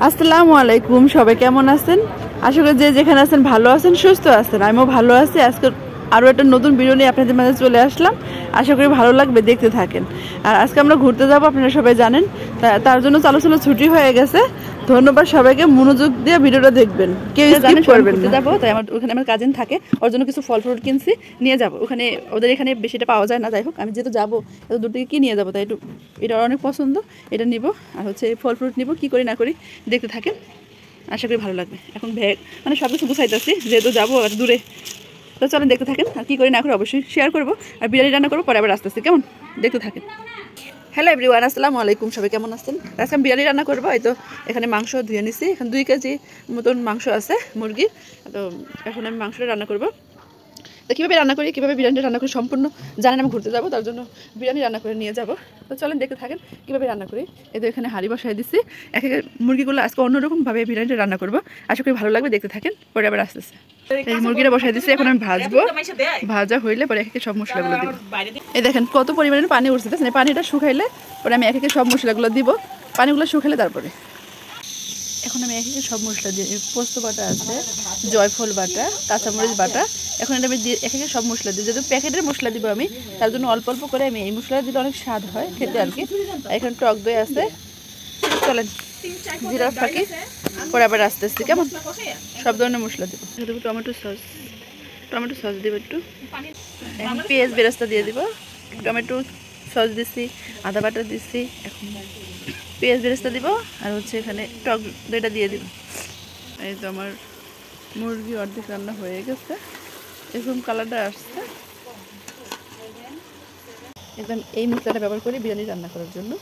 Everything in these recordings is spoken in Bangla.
আসসালামু আলাইকুম, সবাই কেমন আছেন? আশা করি যে যেখানে আছেন ভালো আছেন, সুস্থ আছেন। আমিও ভালো আছি। আজকে আরও একটা নতুন ভিডিও নিয়ে আপনাদের মাঝে চলে আসলাম। আশা করি ভালো লাগবে, দেখতে থাকেন। আর আজকে আমরা ঘুরতে যাব, আপনারা সবাই জানেন। তার জন্য চালু ছুটি হয়ে গেছে। ধন্যবাদ সবাইকে, মনোযোগ দিয়ে ভিডিওটা দেখবেন, কেউ স্কিপ করবেন না। যাবো তাই ওখানে আমার কাজিন থাকে, ওর জন্য কিছু ফল ফ্রুট কিনছি, নিয়ে যাব। ওখানে ওদের এখানে বেশিটা পাওয়া যায় না, যাই হোক আমি যেহেতু যাবো এত দূর থেকে কি নিয়ে যাবো, তাই একটু এটা অনেক পছন্দ, এটা নিব। আর হচ্ছে ফল ফ্রুট নিব, কী করি না করি দেখতে থাকেন, আশা করি ভালো লাগবে। এখন ব্যাগ মানে সব কিছু গুছাইতেছি, যেহেতু যাবো আর দূরে, তো চলেন দেখতে থাকেন। আর কী করি না করি অবশ্যই শেয়ার করবো। আর বিরিয়ানি রান্না করবো, পরে আবার আস্তে আস্তে, কেমন? দেখতে থাকেন। হ্যালো এভরিওয়ান, আসসালামু আলাইকুম, সবাই কেমন আছেন? আজকে আমি বিরিয়ানি রান্না করবো। এই তো এখানে মাংস ধুয়ে নিছি, এখানে 2 কেজি মতন মাংস আছে মুরগির। তো এখন আমি মাংসটা রান্না করবো। তো কীভাবে রান্না করি, কীভাবে বিরিয়ানিটা রান্না করি সম্পূর্ণ জানেন। আমি ঘুরতে যাবো, তার জন্য বিরিয়ানি রান্না করে নিয়ে যাবো। তো চলেন দেখতে থাকেন কীভাবে রান্না করি। এই তো এখানে হাঁড়ি বসাই দিচ্ছি। এক এক মুরগিগুলো আজকে অন্যরকমভাবে বিরিয়ানিটা রান্না করবো, আশা করি ভালো লাগবে, দেখতে থাকেন। পরে আবার আসতেছে এই মুরগিটা বসাই দিচ্ছি, এখন আমি ভাজবো। ভাজা হইলে পরে এক একে সব মশলাগুলো দিব। এই দেখেন কত পরিমাণে পানি উঠছে, পানিটা শুকাইলে পরে আমি এক একে সব মশলাগুলো দিব। পানিগুলো শুকাইলে তারপরে এখন আমি এক একে সব মশলা দিয়ে, পোস্ত বাটা আছে, জয়ফল বাটা, কাঁচামরিচ বাটা, এখন এটা আমি দিয়ে এক একে সব মশলা দিই। যেহেতু প্যাকেটের মশলা দিব আমি, তার জন্য অল্প অল্প করে আমি এই মশলা দিলে অনেক স্বাদ হয় খেতে আর কি। এখন টক দই আছে। চলেন জিরা ফাঁকি পরে আবার আস্তে আস্তে, কেমন? সব ধরনের মশলা দেবো। দেবো টমেটো সস দেবো একটু। এখন পেঁয়াজ বেরেস্তা দিয়ে দিব। টমেটো সস দিচ্ছি, আদা বাটা দিচ্ছি, এখন পেঁয়াজ বেরেস্তা দিব। আর হচ্ছে এখানে টক দইটা দিয়ে দিব। এই তো আমার মুরগি অর্ধেক রান্না হয়ে গেছে, এরকম কালারটা আসছে। একদম এই মশলাটা ব্যবহার করি বিরিয়ানি রান্না করার জন্য।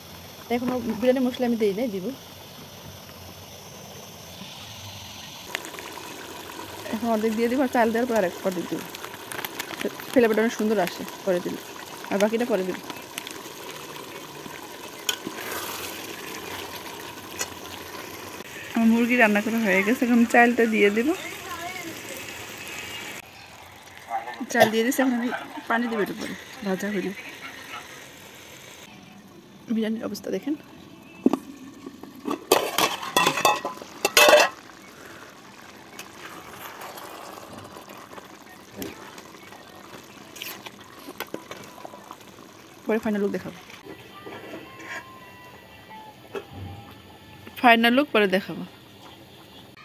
এখনও বিরিয়ানি মশলা আমি দিই নাই, দিব। এখন অর্ধেক দিয়ে দিব, আর চাল দেওয়ার পর আর এক অর্ধেক দিব। ফ্লেভারটা অনেক সুন্দর আসে পরে দিলে, আর বাকিটা পরে দিব। আমার মুরগি রান্না করা হয়ে গেছে, এখন চালটা দিয়ে দেব। চাল দিয়ে দিচ্ছি, এখন আমি পানি দেবো একটু পরে ভাজা হইলে। বিরিয়ানির অবস্থা দেখেন। পরে ফাইনাল লুক দেখাবো। পরে দেখাবো।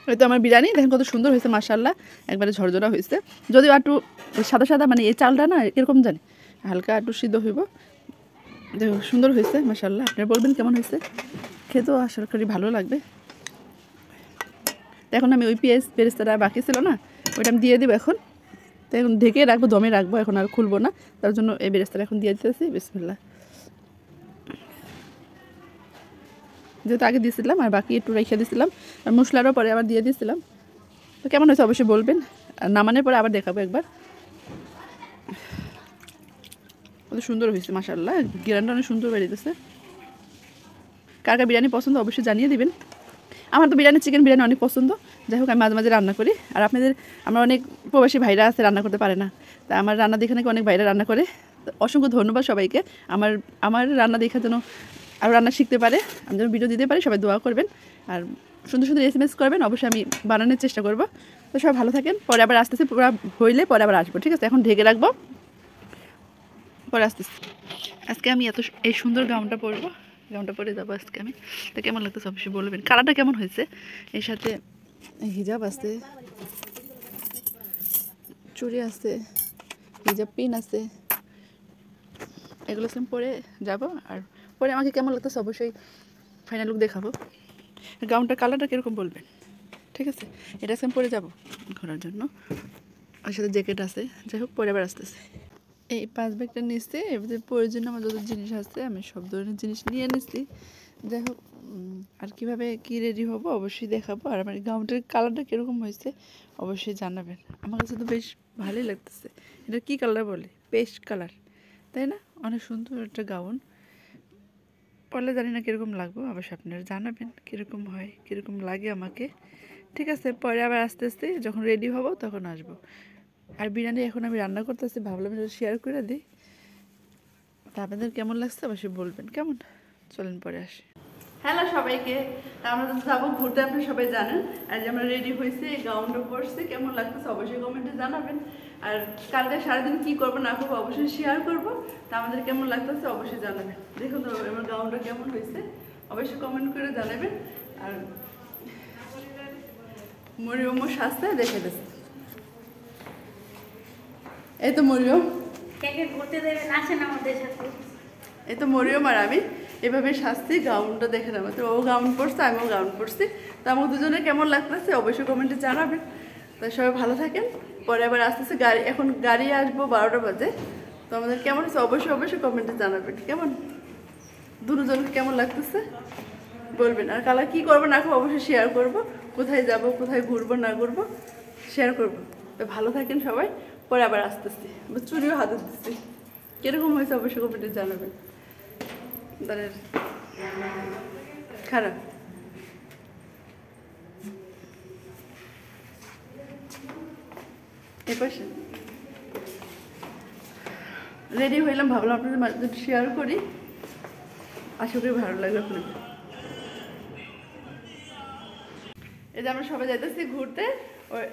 হয়তো আমার বিরিয়ানি দেখেন কত সুন্দর হয়েছে, মাশাআল্লাহ, একবারে ঝরঝরা হয়েছে। যদিও একটু সাদা সাদা, মানে এই চালটা না এরকম জানি হালকা একটু সিদ্ধ হইব। দেখো সুন্দর হয়েছে মাশাআল্লাহ। আপনারা বলবেন কেমন হয়েছে, খেতেও আশা করি ভালো লাগবে। এখন আমি ওই পেঁয়াজ বেরেস্তাটা বাকি ছিল না, ওইটা আমি দিয়ে দেবো এখন। তো এখন ঢেকে রাখবো, দমে রাখবো, এখন আর খুলবো না। তার জন্য এই বেরেস্তাটা এখন দিয়ে দিতেছি। বিসমিল্লাহ। যেহেতু আগে দিয়েছিলাম আর বাকি একটু রেখে দিয়েছিলাম, আর মশলারও পরে আবার দিয়ে দিয়েছিলাম। তো কেমন হয়েছে অবশ্যই বলবেন। আর নামানোর পরে আবার দেখাবো একবার। কত সুন্দর হয়েছে মাশাআল্লাহ, গ্রানটা অনেক সুন্দর বেরিয়েছে। কার কার বিরিয়ানি পছন্দ অবশ্যই জানিয়ে দিবেন। আমার তো বিরিয়ানি, চিকেন বিরিয়ানি অনেক পছন্দ। যাই হোক আমি মাঝে মাঝে রান্না করি। আর আপনাদের, আমরা অনেক প্রবাসী ভাইরা আছে রান্না করতে পারে না, তা আমার রান্না দেখে নাকি অনেক ভাইরা রান্না করে। অসংখ্য ধন্যবাদ সবাইকে। আমার রান্না দেখার জন্য আরও রান্না শিখতে পারে, আমি যেন ভিডিও দিতে পারি। সবাই দোয়া করবেন আর সুন্দর সুন্দর SMS করবেন, অবশ্যই আমি বানানোর চেষ্টা করব। তো সবাই ভালো থাকেন। পরে আবার আসতেছি, পুরো হইলে পরে আবার আসবো, ঠিক আছে? এখন ঢেকে রাখবো, পরে আসতেছি। আজকে আমি এই সুন্দর গাউনটা পরবো, গাউনটা পরে যাবো আজকে আমি। তো কেমন লাগতেছে অবশ্যই বলবেন। কালারটা কেমন হয়েছে, এর সাথে হিজাব আছে, চুড়ি আছে, হিজাব পিন আছে, এগুলো পরে যাব। আর পরে আমাকে কেমন লাগতেছে অবশ্যই ফাইনাল লুক দেখাবো। গাউনটার কালারটা কীরকম বলবেন, ঠিক আছে? এটা আজকে আমি পরে যাবো ঘোরার জন্য, ওর সাথে জ্যাকেট আছে। যাই হোক পরে আবার আসতেছে। এই 5 ব্যাগটা নিচ্ছি, এবার প্রয়োজনীয় আমার যত জিনিস আছে আমি সব ধরনের জিনিস নিয়ে নিচ্ছি। যাই হোক, আর কীভাবে কী রেডি হবো অবশ্যই দেখাবো। আর আমার গাউনটার কালারটা কীরকম হয়েছে অবশ্যই জানাবেন। আমার কাছে তো বেশ ভালোই লাগতেছে। এটা কী কালার বলে, পেস্ট কালার, তাই না? অনেক সুন্দর একটা গাউন। পরলে জানি না কীরকম লাগবে, অবশ্যই আপনারা জানাবেন কীরকম হয়, কীরকম লাগে আমাকে, ঠিক আছে? পরে আবার আস্তে আস্তে যখন রেডি হব তখন আসবো। আর বিরিয়ানি এখন আমি রান্না করতেছি, ভাবলাম শেয়ার করে দিই। তা আপনাদের কেমন লাগছে অবশ্যই বলবেন, কেমন? চলেন পরে আসি। হ্যালো সবাইকে, আমরা তো যাবো ঘুরতে, আপনি সবাই জানেন। আর যে আমরা রেডি হয়েছি, এই গাউনটা পরছি, কেমন লাগতেছে অবশ্যই কমেন্টে জানাবেন। আর কালকে সারাদিন কি করবো না করবো অবশ্যই শেয়ার করবো। তা আমাদের কেমন লাগতেছে অবশ্যই জানাবেন। দেখুন তো আমার গাউনটা কেমন হয়েছে অবশ্যই কমেন্ট করে জানাবেন। আর মরিয়ম সাজতে দেখে দিচ্ছে। এই তো মরিয়ম, ঘুরতে দেবেন, আসেন আমাদের সাথে। এই তো মরিয়ম আর আমি এভাবে শাস্তি গাউনটা দেখে নেবো। তো ও গাউন পরছে, আমিও গাউন পরছি। তো আমাকে দুজনে কেমন লাগতেছে অবশ্যই কমেন্টে জানাবেন। তাই সবাই ভালো থাকেন। পরে আবার আসতেছে গাড়ি, এখন গাড়ি আসবো 12টা বাজে। তো আমাদের কেমন হচ্ছে অবশ্যই কমেন্টে জানাবেন। কেমন দুজনকে কেমন লাগতেছে বলবেন। আর কালা কি করবো না করবো অবশ্যই শেয়ার করবো। কোথায় যাব, কোথায় ঘুরবো না ঘুরবো শেয়ার করবো। তো ভালো থাকেন সবাই। পরে আবার আসতেছি, চুরিও হাতে দিচ্ছি। কিরকম হয়েছে অবশ্যই কমেন্টে জানাবেন। খারাপ এপাশে রেডি হইলাম, ভাবলাম আপনাদের মাঝে শেয়ার করি। আশা করি ভালো লাগবে আপনাদের। এই যে আমরা সবাই যাইতেছি ঘুরতে। ওই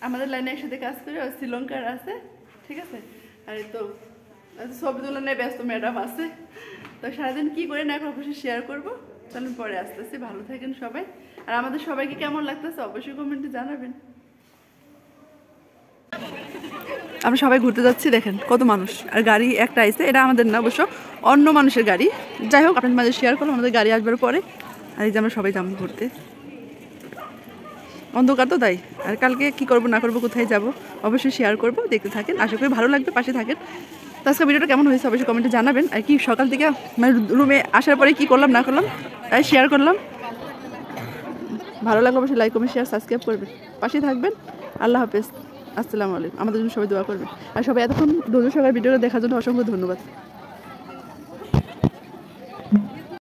আমাদের লাইনে একসাথে কাজ করি, ওই শ্রীলঙ্কার আছে, ঠিক আছে। আর তো ছবি তোলা নেই, ব্যস্ত ম্যাডাম আছে। তো সারাদিন কী করে না এখন অবশ্যই শেয়ার করবো। চলুন পরে আসতেছি, ভালো থাকেন সবাই। আর আমাদের সবাইকে কেমন লাগতেছে অবশ্যই কমেন্টে জানাবেন। আমরা সবাই ঘুরতে যাচ্ছি, দেখেন কত মানুষ। আর গাড়ি একটা আইছে, এটা আমাদের না অবশ্য, অন্য মানুষের গাড়ি। যাই হোক আপনাদের মাঝে শেয়ার করলাম, আমাদের গাড়ি আসবার পরে। আর এই যে আমরা সবাই যাবো ঘুরতে, অন্ধকার তো তাই। আর কালকে কি করবো না করবো, কোথায় যাব অবশ্যই শেয়ার করবো, দেখতে থাকেন। আশা করি ভালো লাগবে, পাশে থাকেন। তো আজকে ভিডিওটা কেমন হয়েছে অবশ্যই কমেন্টে জানাবেন। আর কি সকাল থেকে মানে রুমে আসার পরে কি করলাম না করলাম তাই শেয়ার করলাম। ভালো লাগলে অবশ্যই লাইক কমেন্ট শেয়ার সাবস্ক্রাইব করবেন, পাশে থাকবেন। আল্লাহ হাফেজ, আসসালামু আলাইকুম। আমাদের জন্য সবাই দোয়া করবেন। আর সবাই এতক্ষণ ধৈর্য সহকারে ভিডিওটা দেখার জন্য অসংখ্য ধন্যবাদ।